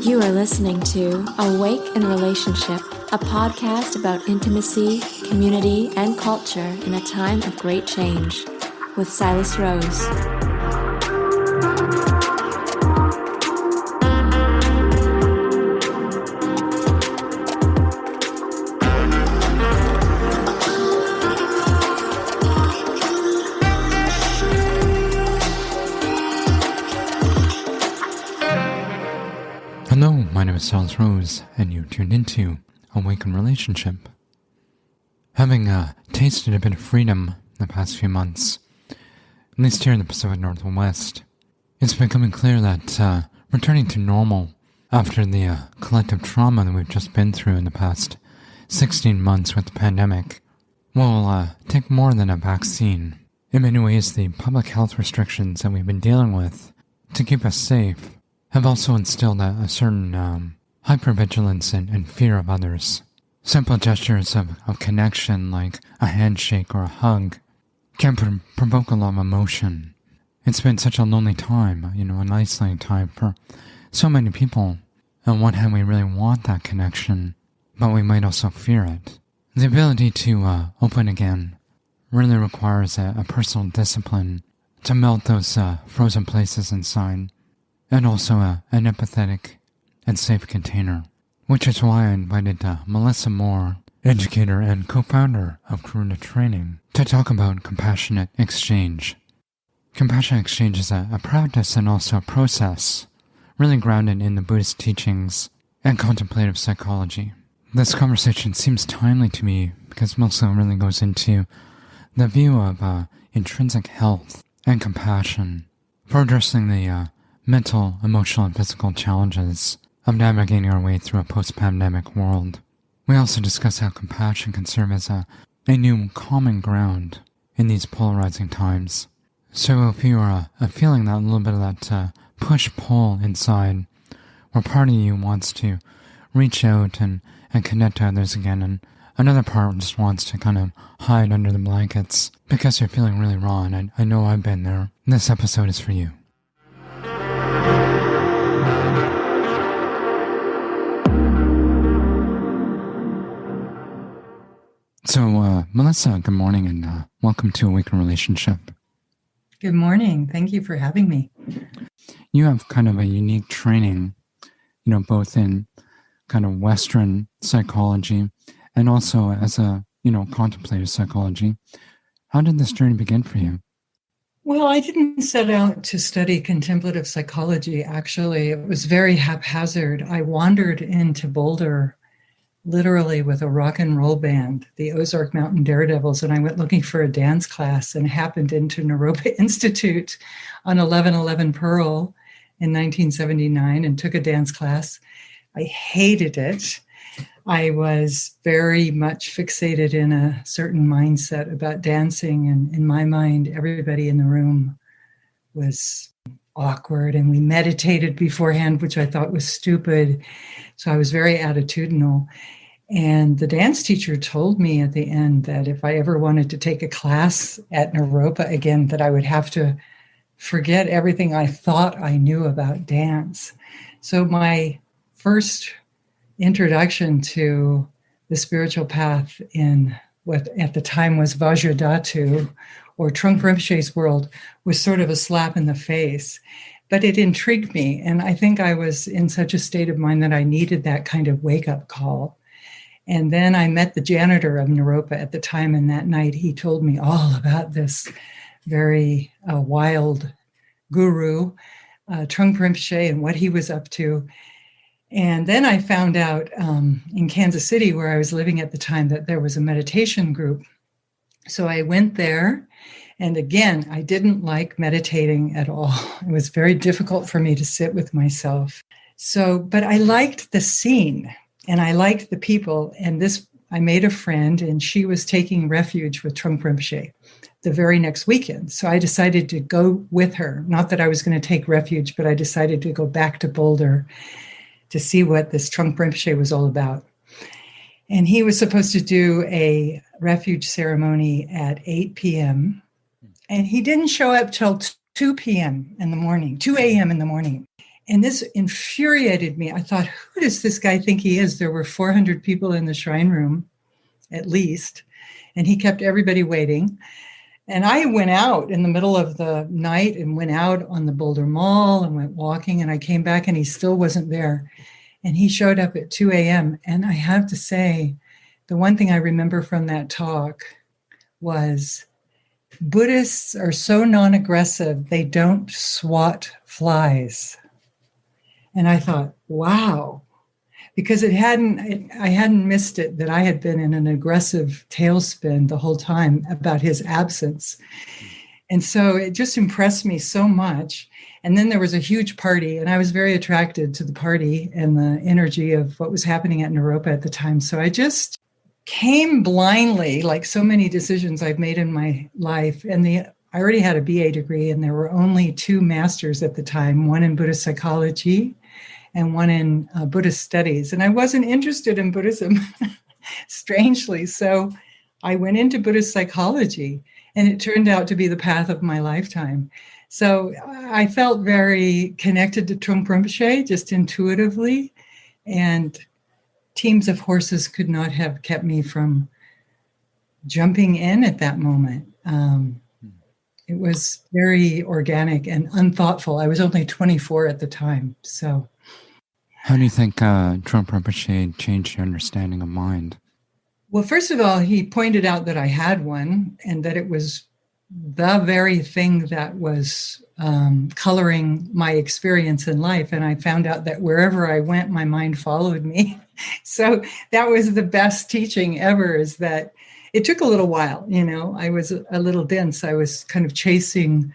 You are listening to Awake in Relationship, a podcast about intimacy, community, and culture in a time of great change, with Silas Rose. Hello, my name is Silas Rose, and you tuned into Awaken Relationship. Having tasted a bit of freedom the past few months, at least here in the Pacific Northwest, it's becoming clear that returning to normal after the collective trauma that we've just been through in the past 16 months with the pandemic will take more than a vaccine. In many ways, the public health restrictions that we've been dealing with to keep us safe have also instilled a certain hypervigilance and fear of others. Simple gestures of connection, like a handshake or a hug, can provoke a lot of emotion. It's been such a lonely time, an isolating time for so many people. On one hand, we really want that connection, but we might also fear it. The ability to open again really requires a personal discipline to melt those frozen places inside, and also an empathetic and safe container, which is why I invited Melissa Moore, educator and co-founder of Karuna Training, to talk about compassionate exchange. Compassionate exchange is a practice and also a process, really grounded in the Buddhist teachings and contemplative psychology. This conversation seems timely to me because Melissa really goes into the view of intrinsic health and compassion for addressing the mental, emotional, and physical challenges of navigating our way through a post-pandemic world. We also discuss how compassion can serve as a new common ground in these polarizing times. So if you are feeling that little bit of that push-pull inside, where part of you wants to reach out and connect to others again, and another part just wants to kind of hide under the blankets because you're feeling really raw, and I know I've been there, this episode is for you. So, Melissa, good morning, and welcome to Awaken Relationship. Good morning. Thank you for having me. You have kind of a unique training, both in kind of Western psychology and also as a, contemplative psychology. How did this journey begin for you? Well, I didn't set out to study contemplative psychology, actually. It was very haphazard. I wandered into Boulder literally with a rock and roll band, the Ozark Mountain Daredevils, and I went looking for a dance class and happened into Naropa Institute on 1111 Pearl in 1979 and took a dance class. I hated it. I was very much fixated in a certain mindset about dancing, and in my mind, everybody in the room was awkward, and we meditated beforehand, which I thought was stupid. So I was very attitudinal. And the dance teacher told me at the end that if I ever wanted to take a class at Naropa again, that I would have to forget everything I thought I knew about dance. So my first introduction to the spiritual path in what at the time was Vajradhatu, or Trungpa Rinpoche's world, was sort of a slap in the face. But it intrigued me, and I think I was in such a state of mind that I needed that kind of wake-up call. And then I met the janitor of Naropa at the time, and that night he told me all about this very wild guru, Trungpa Rinpoche, and what he was up to. And then I found out in Kansas City, where I was living at the time, that there was a meditation group. So I went there, and again, I didn't like meditating at all. It was very difficult for me to sit with myself. But I liked the scene, and I liked the people, and I made a friend, and she was taking refuge with Trungpa Rinpoche the very next weekend. So I decided to go with her. Not that I was going to take refuge, but I decided to go back to Boulder to see what this Trungpa Rinpoche was all about. And he was supposed to do a refuge ceremony at 8 p.m. And he didn't show up till 2 p.m. in the morning, 2 a.m. in the morning. And this infuriated me. I thought, who does this guy think he is? There were 400 people in the shrine room, at least. And he kept everybody waiting. And I went out in the middle of the night and went out on the Boulder Mall and went walking. And I came back and he still wasn't there. And he showed up at 2 a.m. And I have to say, the one thing I remember from that talk was Buddhists are so non-aggressive, they don't swat flies. And I thought, wow, because I hadn't missed it that I had been in an aggressive tailspin the whole time about his absence. And so it just impressed me so much. And then there was a huge party, and I was very attracted to the party and the energy of what was happening at Naropa at the time. So I just came blindly, like so many decisions I've made in my life. And I already had a BA degree, and there were only 2 masters at the time, one in Buddhist psychology and one in Buddhist studies. And I wasn't interested in Buddhism, strangely. So I went into Buddhist psychology, and it turned out to be the path of my lifetime. So I felt very connected to Trungpa Rinpoche, just intuitively. And teams of horses could not have kept me from jumping in at that moment. It was very organic and unthoughtful. I was only 24 at the time. So, how do you think Trungpa Rinpoche changed your understanding of mind? Well, first of all, he pointed out that I had one and that it was the very thing that was coloring my experience in life. And I found out that wherever I went, my mind followed me. So that was the best teaching ever, is that it took a little while. I was a little dense. I was kind of chasing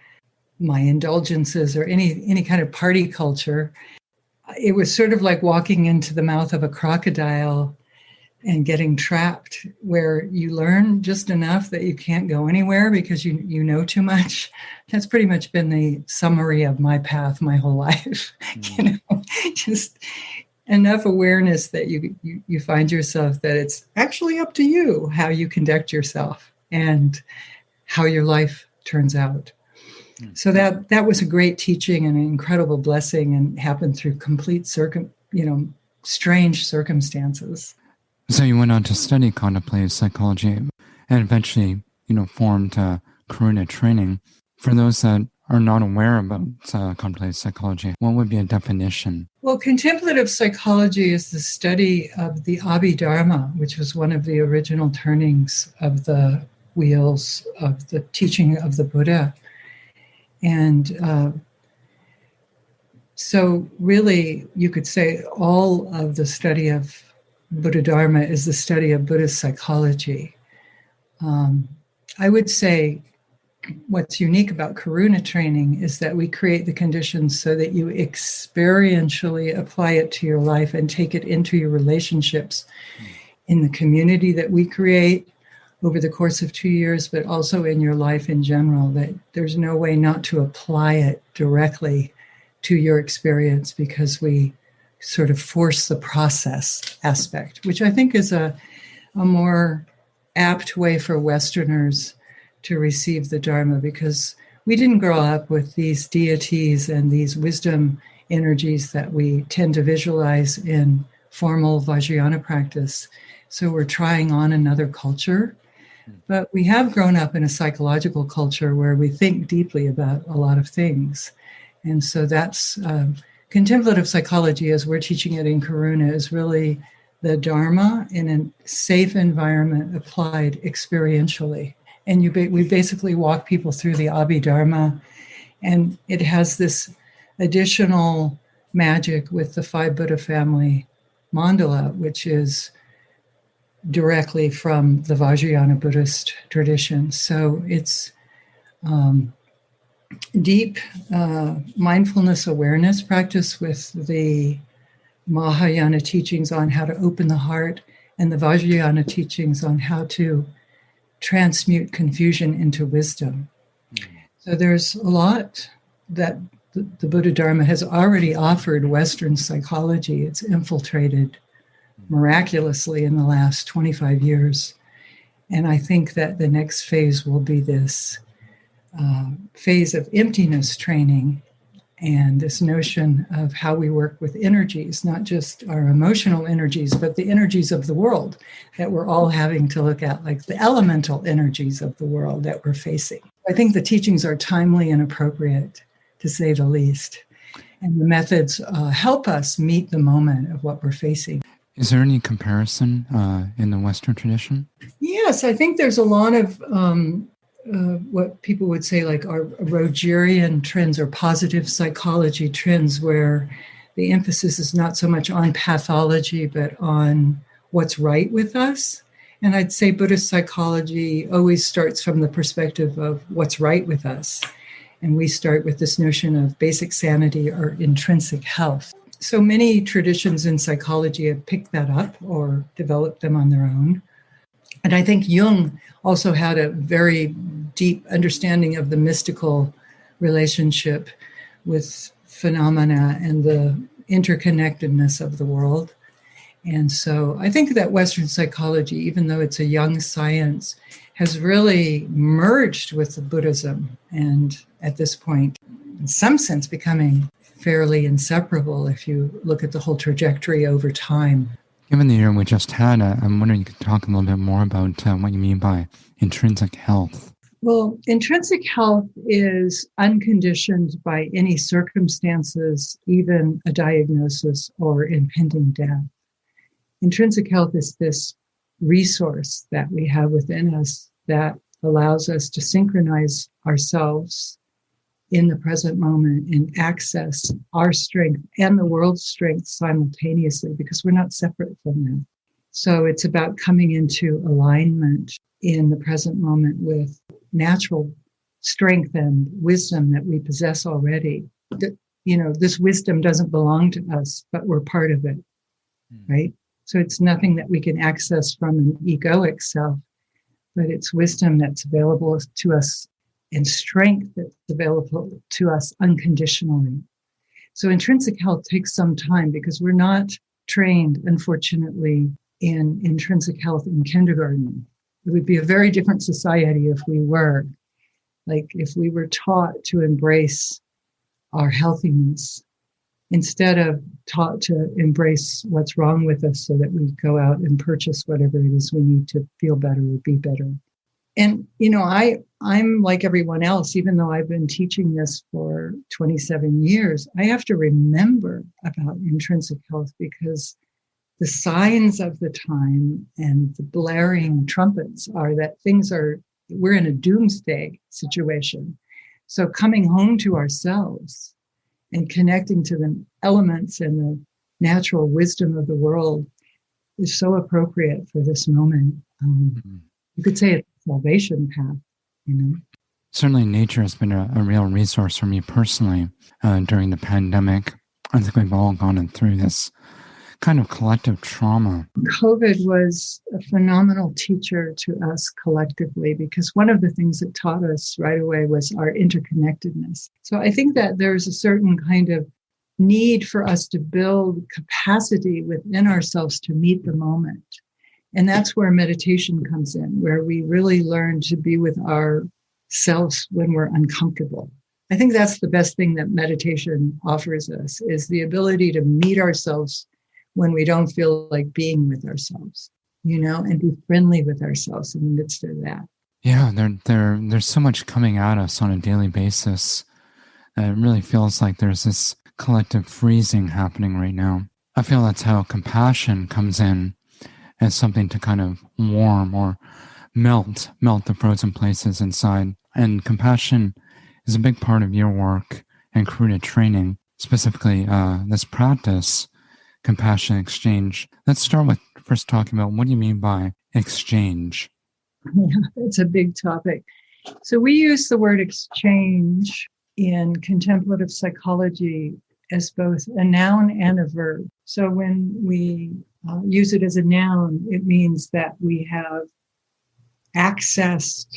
my indulgences or any kind of party culture. It was sort of like walking into the mouth of a crocodile and getting trapped, where you learn just enough that you can't go anywhere because you know too much. That's pretty much been the summary of my path my whole life. Just enough awareness that you find yourself that it's actually up to you how you conduct yourself and how your life turns out. So that was a great teaching and an incredible blessing, and happened through complete strange circumstances. So you went on to study contemplative psychology and eventually, formed Karuna Training. For those that are not aware about contemplative psychology, what would be a definition? Well, contemplative psychology is the study of the Abhidharma, which was one of the original turnings of the wheels of the teaching of the Buddha. And so really, you could say all of the study of Buddha Dharma is the study of Buddhist psychology. I would say what's unique about Karuna Training is that we create the conditions so that you experientially apply it to your life and take it into your relationships in the community that we create over the course of 2 years, but also in your life in general, that there's no way not to apply it directly to your experience, because we sort of force the process aspect, which I think is a more apt way for Westerners to receive the Dharma, because we didn't grow up with these deities and these wisdom energies that we tend to visualize in formal Vajrayana practice. So we're trying on another culture. But we have grown up in a psychological culture where we think deeply about a lot of things. And so that's contemplative psychology, as we're teaching it in Karuna, is really the Dharma in a safe environment applied experientially. And we basically walk people through the Abhidharma, and it has this additional magic with the 5 Buddha family mandala, which is directly from the Vajrayana Buddhist tradition. So it's deep mindfulness awareness practice with the Mahayana teachings on how to open the heart, and the Vajrayana teachings on how to transmute confusion into wisdom. So there's a lot that the Buddha Dharma has already offered Western psychology. It's infiltrated miraculously in the last 25 years. And I think that the next phase will be this phase of emptiness training, and this notion of how we work with energies, not just our emotional energies, but the energies of the world that we're all having to look at, like the elemental energies of the world that we're facing. I think the teachings are timely and appropriate, to say the least. And the methods help us meet the moment of what we're facing. Is there any comparison in the Western tradition? Yes, I think there's a lot of what people would say like our Rogerian trends or positive psychology trends, where the emphasis is not so much on pathology, but on what's right with us. And I'd say Buddhist psychology always starts from the perspective of what's right with us. And we start with this notion of basic sanity or intrinsic health. So many traditions in psychology have picked that up or developed them on their own. And I think Jung also had a very deep understanding of the mystical relationship with phenomena and the interconnectedness of the world. And so I think that Western psychology, even though it's a young science, has really merged with the Buddhism, and at this point, in some sense, becoming fairly inseparable if you look at the whole trajectory over time. Given the year we just had, I'm wondering if you could talk a little bit more about what you mean by intrinsic health. Well, intrinsic health is unconditioned by any circumstances, even a diagnosis or impending death. Intrinsic health is this resource that we have within us that allows us to synchronize ourselves in the present moment and access our strength and the world's strength simultaneously, because we're not separate from them. So it's about coming into alignment in the present moment with natural strength and wisdom that we possess already. This wisdom doesn't belong to us, but we're part of it, right? So it's nothing that we can access from an egoic self, but it's wisdom that's available to us and strength that's available to us unconditionally. So intrinsic health takes some time because we're not trained, unfortunately, in intrinsic health in kindergarten. It would be a very different society if we were. Like if we were taught to embrace our healthiness instead of taught to embrace what's wrong with us so that we go out and purchase whatever it is we need to feel better or be better. And, I'm like everyone else, even though I've been teaching this for 27 years, I have to remember about intrinsic health because the signs of the time and the blaring trumpets are that we're in a doomsday situation. So coming home to ourselves and connecting to the elements and the natural wisdom of the world is so appropriate for this moment. You could say it's a salvation path, Certainly nature has been a real resource for me personally during the pandemic. I think we've all gone through this kind of collective trauma. COVID was a phenomenal teacher to us collectively because one of the things it taught us right away was our interconnectedness. So I think that there's a certain kind of need for us to build capacity within ourselves to meet the moment. And that's where meditation comes in, where we really learn to be with ourselves when we're uncomfortable. I think that's the best thing that meditation offers us, is the ability to meet ourselves when we don't feel like being with ourselves, and be friendly with ourselves in the midst of that. Yeah, there's so much coming at us on a daily basis. It really feels like there's this collective freezing happening right now. I feel that's how compassion comes in as something to kind of warm or melt the frozen places inside. And compassion is a big part of your work and Karuna Training, specifically this practice, compassion exchange. Let's start with first talking about what do you mean by exchange? Yeah, that's a big topic. So we use the word exchange in contemplative psychology as both a noun and a verb. So when we use it as a noun, it means that we have accessed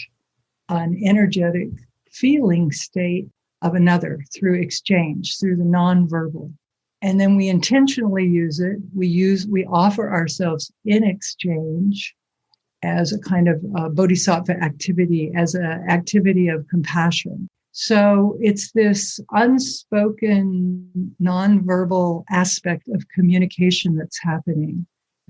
an energetic feeling state of another through exchange, through the nonverbal. And then we intentionally use it. We offer ourselves in exchange as a kind of bodhisattva activity, as an activity of compassion. So it's this unspoken, nonverbal aspect of communication that's happening.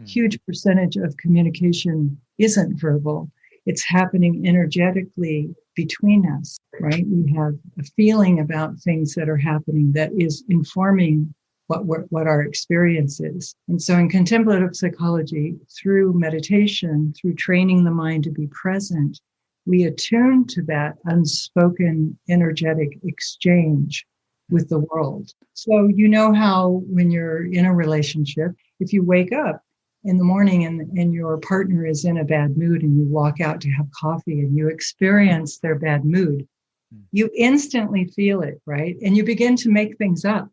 Huge percentage of communication isn't verbal. It's happening energetically between us, right? We have a feeling about things that are happening that is informing what our experience is. And so in contemplative psychology, through meditation, through training the mind to be present, we attune to that unspoken energetic exchange with the world. So you know how when you're in a relationship, if you wake up in the morning and your partner is in a bad mood and you walk out to have coffee and you experience their bad mood, you instantly feel it, right? And you begin to make things up,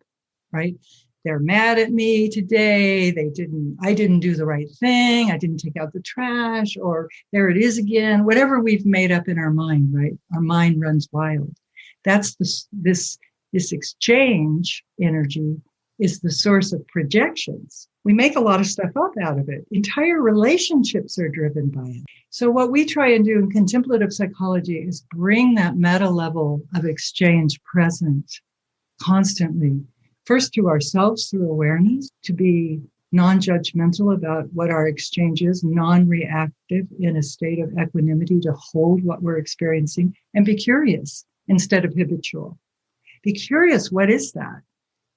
right? They're mad at me today. I didn't do the right thing. I didn't take out the trash, or there it is again, whatever we've made up in our mind, right? Our mind runs wild. That's this exchange energy is the source of projections. We make a lot of stuff up out of it. Entire relationships are driven by it. So what we try and do in contemplative psychology is bring that meta level of exchange present constantly. First to ourselves through awareness, to be non-judgmental about what our exchange is, non-reactive in a state of equanimity to hold what we're experiencing, and be curious instead of habitual. Be curious, what is that?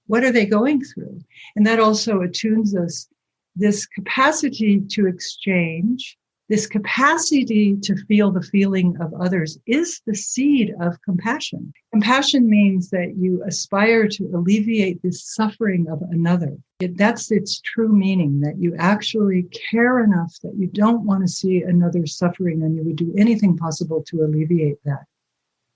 What are they going through? And that also attunes us, this capacity to exchange, this capacity to feel the feeling of others is the seed of compassion. Compassion means that you aspire to alleviate the suffering of another. That's its true meaning, that you actually care enough that you don't want to see another suffering and you would do anything possible to alleviate that.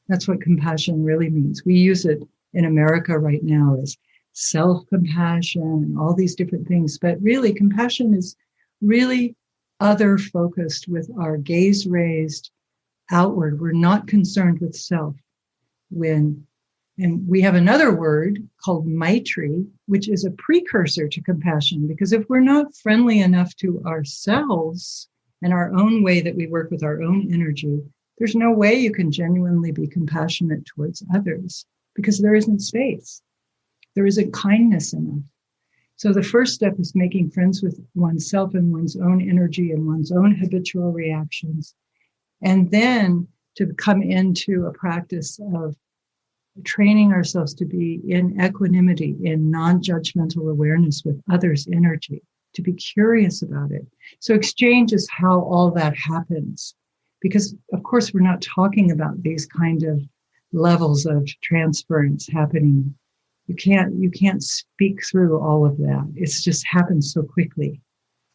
That's what compassion really means. We use it in America right now as self-compassion and all these different things. But really, compassion is really other-focused with our gaze raised outward. We're not concerned with self. And we have another word called maitri, which is a precursor to compassion, because if we're not friendly enough to ourselves and our own way that we work with our own energy, there's no way you can genuinely be compassionate towards others because there isn't space. There isn't kindness enough. So the first step is making friends with oneself and one's own energy and one's own habitual reactions. And then to come into a practice of training ourselves to be in equanimity, in non-judgmental awareness with others' energy, to be curious about it. So exchange is how all that happens. Because, of course, we're not talking about these kind of levels of transference happening. You can't speak through all of that. It's just happens so quickly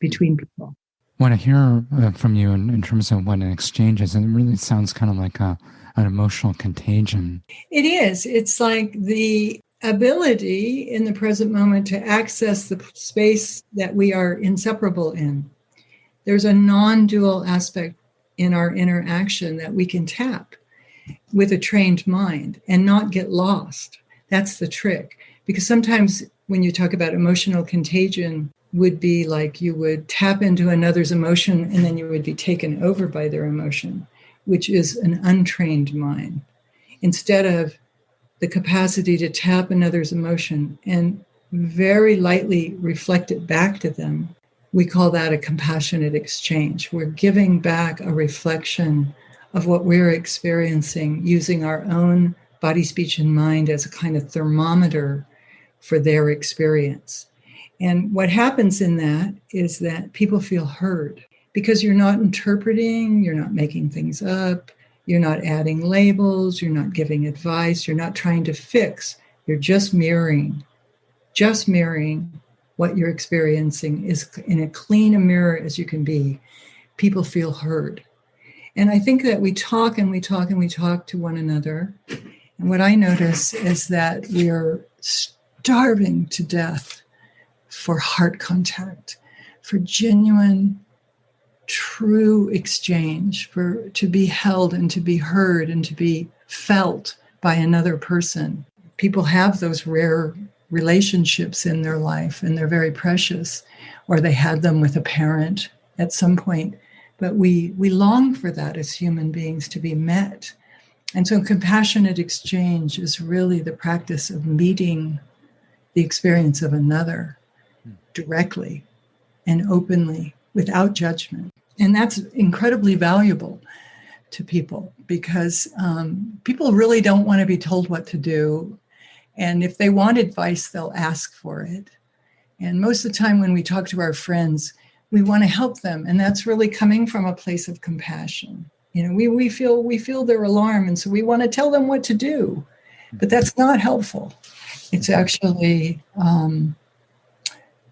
between people. When I hear from you in terms of what an exchange is, it really sounds kind of like an emotional contagion. It is. It's like the ability in the present moment to access the space that we are inseparable in. There's a non-dual aspect in our interaction that we can tap with a trained mind and not get lost. That's the trick. Because sometimes when you talk about emotional contagion, would be like you would tap into another's emotion and then you would be taken over by their emotion, which is an untrained mind. Instead of the capacity to tap another's emotion and very lightly reflect it back to them, we call that a compassionate exchange. We're giving back a reflection of what we're experiencing using our own body, speech, and mind as a kind of thermometer for their experience. And what happens in that is that people feel heard because you're not interpreting, you're not making things up, you're not adding labels, you're not giving advice, you're not trying to fix, you're just mirroring what you're experiencing is in a clean a mirror as you can be. People feel heard. And I think that we talk and we talk and we talk to one another. And what I notice is that we are starving to death for heart contact, for genuine, true exchange, to be held and to be heard and to be felt by another person. People have those rare relationships in their life and they're very precious, or they had them with a parent at some point. But we long for that as human beings, to be met. And so compassionate exchange is really the practice of meeting the experience of another directly and openly without judgment. And that's incredibly valuable to people, because people really don't want to be told what to do. And if they want advice, they'll ask for it. And most of the time when we talk to our friends, we want to help them. And that's really coming from a place of compassion. You know, we feel their alarm, and so we want to tell them what to do. But that's not helpful. It's actually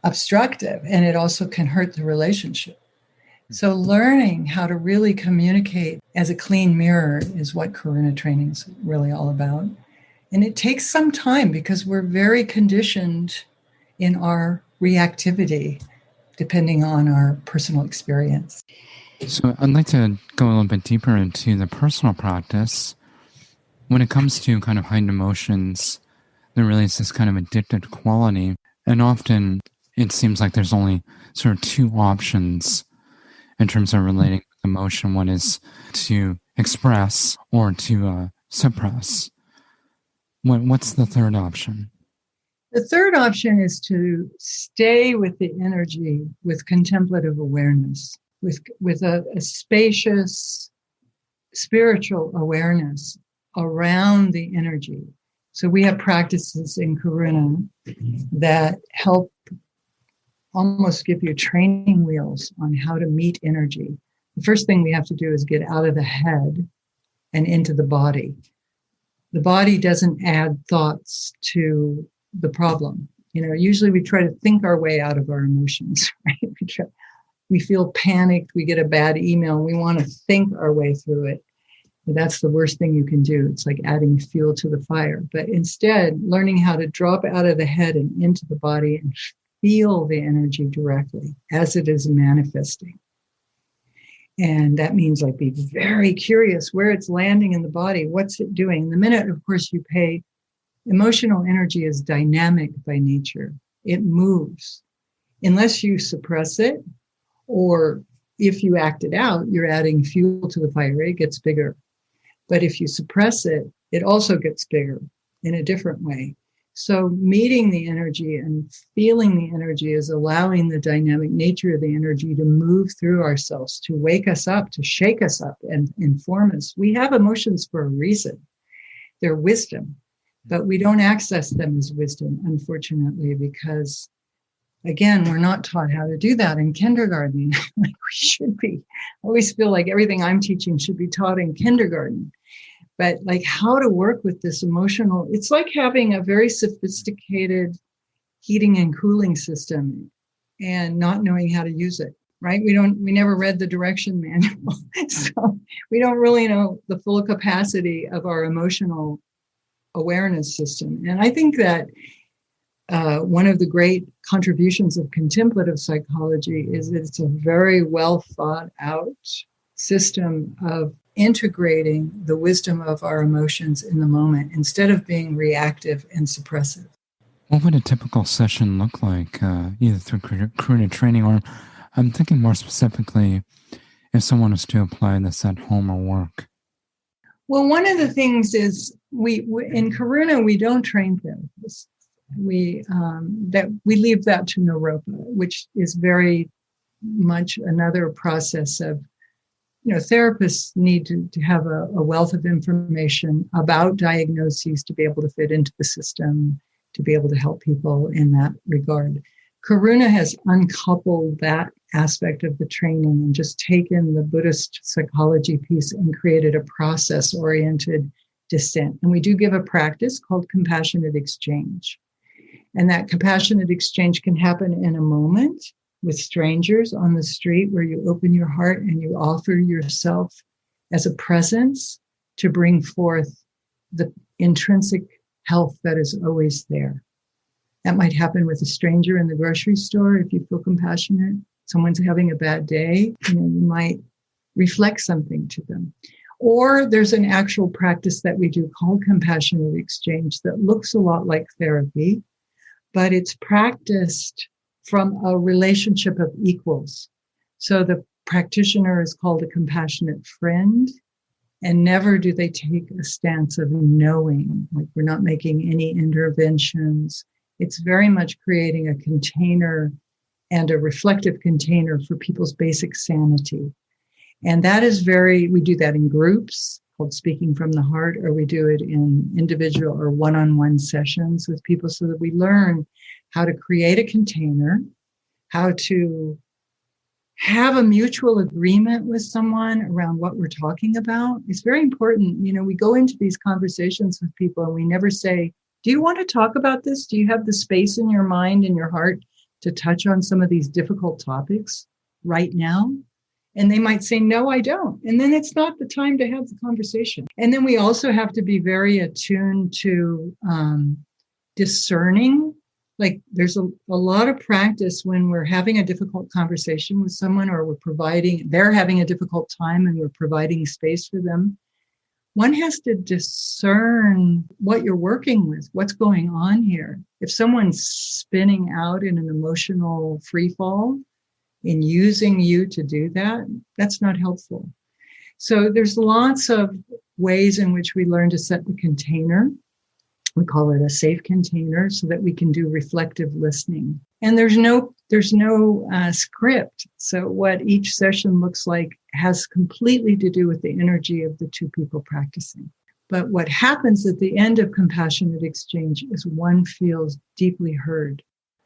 obstructive, and it also can hurt the relationship. So learning how to really communicate as a clean mirror is what Karuna Training is really all about. And it takes some time, because we're very conditioned in our reactivity, depending on our personal experience. So I'd like to go a little bit deeper into the personal practice. When it comes to kind of heightened emotions, there really is this kind of addictive quality. And often it seems like there's only sort of two options in terms of relating with emotion. One is to express or to suppress. What's the third option? The third option is to stay with the energy with contemplative awareness, with a spacious spiritual awareness around the energy. So we have practices in Karuna that help almost give you training wheels on how to meet energy. The first thing we have to do is get out of the head and into the body. The body doesn't add thoughts to the problem. You know, usually we try to think our way out of our emotions, right? We feel panicked, we get a bad email, and we want to think our way through it. But that's the worst thing you can do. It's like adding fuel to the fire. But instead, learning how to drop out of the head and into the body and feel the energy directly as it is manifesting. And that means like be very curious where it's landing in the body. What's it doing? The minute, of course, you pay, emotional energy is dynamic by nature. It moves. Unless you suppress it, or if you act it out, you're adding fuel to the fire. It gets bigger. But if you suppress it, it also gets bigger in a different way. So meeting the energy and feeling the energy is allowing the dynamic nature of the energy to move through ourselves, to wake us up, to shake us up and inform us. We have emotions for a reason. They're wisdom, but we don't access them as wisdom, unfortunately, because, again, we're not taught how to do that in kindergarten like we should be. I always feel like everything I'm teaching should be taught in kindergarten. But like how to work with this emotional, it's like having a very sophisticated heating and cooling system and not knowing how to use it, right? We never read the direction manual. So we don't really know the full capacity of our emotional awareness system. And I think that one of the great contributions of contemplative psychology is that it's a very well thought out system of integrating the wisdom of our emotions in the moment instead of being reactive and suppressive. What would a typical session look like, either through Karuna Training, or I'm thinking more specifically if someone was to apply this at home or work? Well, one of the things is we in Karuna, we don't train therapists. We leave that to Naropa, which is very much another process of, you know, therapists need to have a wealth of information about diagnoses to be able to fit into the system, to be able to help people in that regard. Karuna has uncoupled that aspect of the training and just taken the Buddhist psychology piece and created a process-oriented descent. And we do give a practice called compassionate exchange. And that compassionate exchange can happen in a moment with strangers on the street, where you open your heart and you offer yourself as a presence to bring forth the intrinsic health that is always there. That might happen with a stranger in the grocery store if you feel compassionate. Someone's having a bad day, you might reflect something to them. Or there's an actual practice that we do called compassionate exchange that looks a lot like therapy, but it's practiced from a relationship of equals. So the practitioner is called a compassionate friend, and never do they take a stance of knowing, like we're not making any interventions. It's very much creating a container and a reflective container for people's basic sanity. And that is we do that in groups called Speaking from the Heart, or we do it in individual or one-on-one sessions with people so that we learn how to create a container, how to have a mutual agreement with someone around what we're talking about. It's very important. We go into these conversations with people and we never say, do you want to talk about this? Do you have the space in your mind and your heart to touch on some of these difficult topics right now? And they might say, no, I don't. And then it's not the time to have the conversation. And then we also have to be very attuned to discerning. Like there's a lot of practice when we're having a difficult conversation with someone, or they're having a difficult time and we're providing space for them. One has to discern what you're working with, what's going on here. If someone's spinning out in an emotional free fall and using you to do that, that's not helpful. So there's lots of ways in which we learn to set the container. We call it a safe container so that we can do reflective listening. And there's no script. So what each session looks like has completely to do with the energy of the two people practicing. But what happens at the end of compassionate exchange is one feels deeply heard.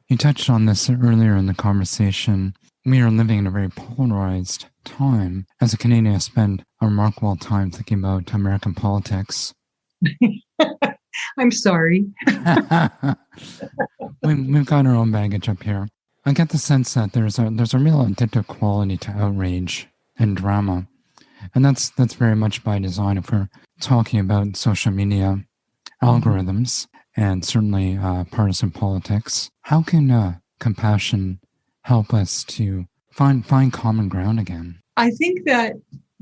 You touched on this earlier in the conversation. We are living in a very polarized time. As a Canadian, I spend a remarkable time thinking about American politics. I'm sorry. We've got our own baggage up here. I get the sense that there's a real addictive quality to outrage and drama. And that's very much by design if we're talking about social media algorithms and certainly partisan politics. How can compassion help us to find common ground again? I think that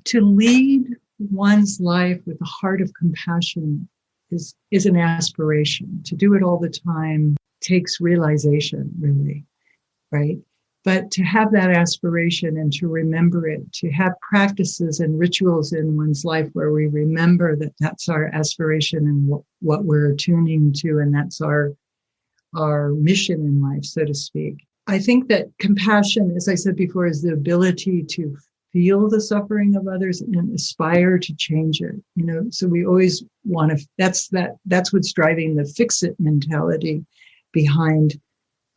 to lead one's life with a heart of compassion is an aspiration. To do it all the time takes realization, really, right? But to have that aspiration and to remember it, to have practices and rituals in one's life where we remember that that's our aspiration and what we're attuning to, and that's our mission in life, so to speak. I think that compassion, as I said before, is the ability to feel the suffering of others and aspire to change it. So we always want to, that's what's driving the fix-it mentality behind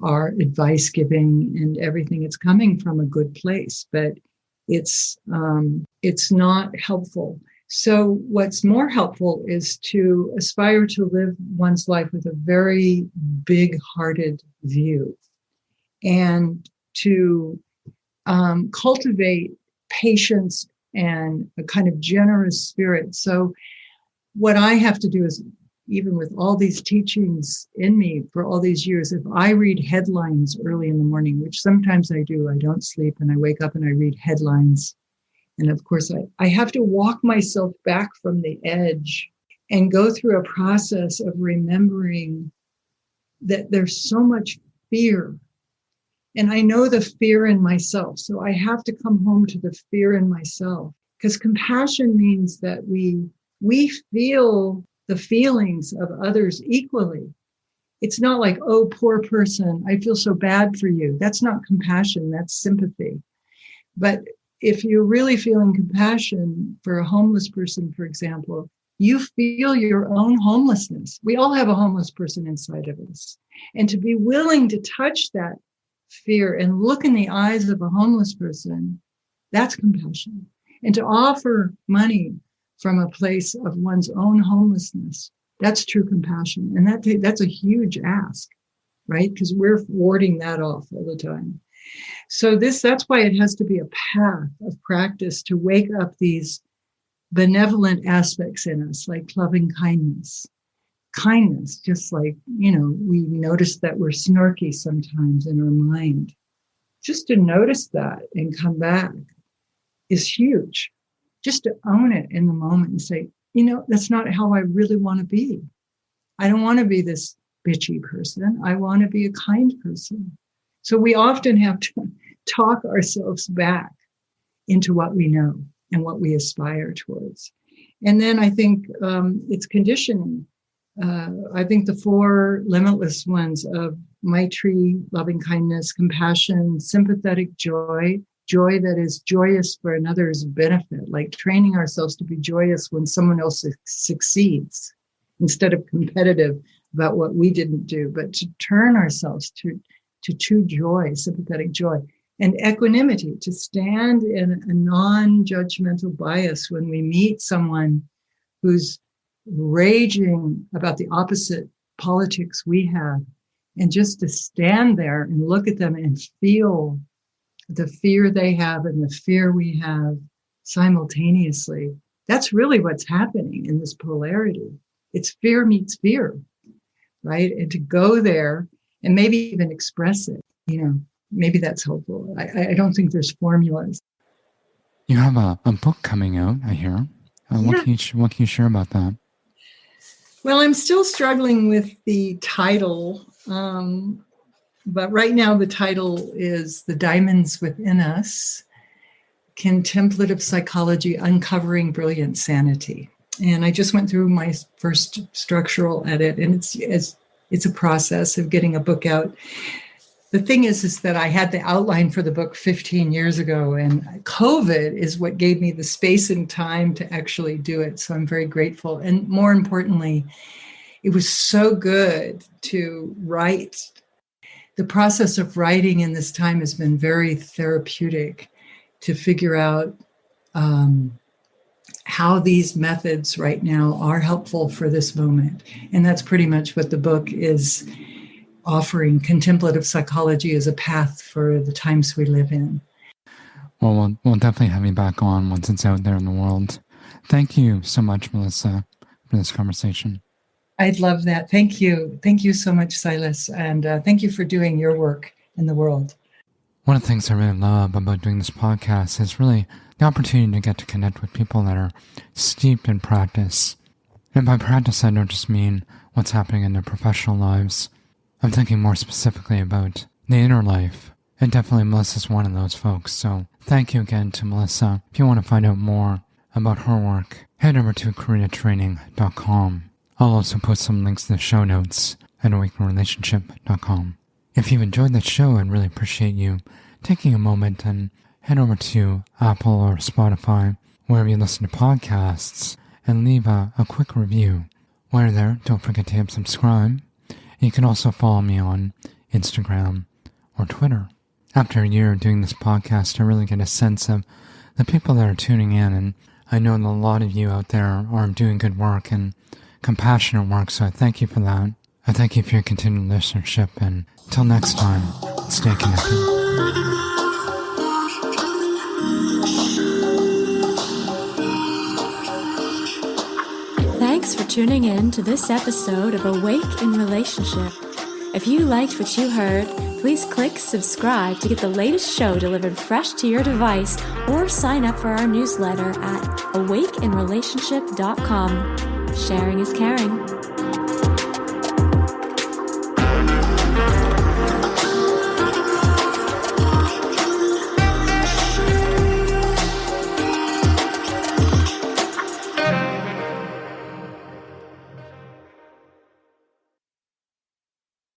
our advice giving and everything. It's coming from a good place, but it's not helpful. So what's more helpful is to aspire to live one's life with a very big-hearted view and to cultivate patience and a kind of generous spirit. So what I have to do is, even with all these teachings in me for all these years, if I read headlines early in the morning, which sometimes I do, I don't sleep and I wake up and I read headlines. And of course, I have to walk myself back from the edge and go through a process of remembering that there's so much fear. And I know the fear in myself. So I have to come home to the fear in myself, because compassion means that we feel the feelings of others equally. It's not like, oh, poor person, I feel so bad for you. That's not compassion, that's sympathy. But if you're really feeling compassion for a homeless person, for example, you feel your own homelessness. We all have a homeless person inside of us. And to be willing to touch that fear and look in the eyes of a homeless person, that's compassion. And to offer money from a place of one's own homelessness, that's true compassion. And that's a huge ask, right? Because we're warding that off all the time. So that's why it has to be a path of practice to wake up these benevolent aspects in us, like loving kindness. Kindness, just like, we notice that we're snarky sometimes in our mind. Just to notice that and come back is huge. Just to own it in the moment and say, that's not how I really want to be. I don't want to be this bitchy person. I want to be a kind person. So we often have to talk ourselves back into what we know and what we aspire towards. And then I think it's conditioning. I think the 4 limitless ones of Maitri, loving kindness, compassion, sympathetic joy, joy that is joyous for another's benefit, like training ourselves to be joyous when someone else succeeds instead of competitive about what we didn't do, but to turn ourselves to true joy, sympathetic joy, and equanimity, to stand in a non-judgmental bias when we meet someone who's raging about the opposite politics we have, and just to stand there and look at them and feel the fear they have and the fear we have simultaneously. That's really what's happening in this polarity. It's fear meets fear, right? And to go there and maybe even express it, maybe that's helpful. I don't think there's formulas. You have a book coming out, I hear. What can you share about that? Well, I'm still struggling with the title, but right now the title is The Diamonds Within Us, Contemplative Psychology, Uncovering Brilliant Sanity. And I just went through my first structural edit, and it's a process of getting a book out. The thing is that I had the outline for the book 15 years ago, and COVID is what gave me the space and time to actually do it. So I'm very grateful. And more importantly, it was so good to write. The process of writing in this time has been very therapeutic to figure out how these methods right now are helpful for this moment. And that's pretty much what the book is offering. Contemplative psychology as a path for the times we live in. Well, we'll definitely have you back on once it's out there in the world. Thank you so much, Melissa, for this conversation. I'd love that. Thank you. Thank you so much, Silas. And thank you for doing your work in the world. One of the things I really love about doing this podcast is really the opportunity to get to connect with people that are steeped in practice. And by practice, I don't just mean what's happening in their professional lives. I'm thinking more specifically about the inner life. And definitely Melissa's one of those folks. So thank you again to Melissa. If you want to find out more about her work, head over to karunatraining.com. I'll also post some links in the show notes at awakenrelationship.com. If you've enjoyed this show, I'd really appreciate you taking a moment and head over to Apple or Spotify, wherever you listen to podcasts, and leave a quick review. While you're there, don't forget to hit subscribe. You can also follow me on Instagram or Twitter. After a year of doing this podcast, I really get a sense of the people that are tuning in, and I know that a lot of you out there are doing good work and compassionate work, so I thank you for that. I thank you for your continued listenership, and until next time, stay connected. Thanks for tuning in to this episode of Awake in Relationship. If you liked what you heard, please click subscribe to get the latest show delivered fresh to your device, or sign up for our newsletter at awakeinrelationship.com. Sharing is caring.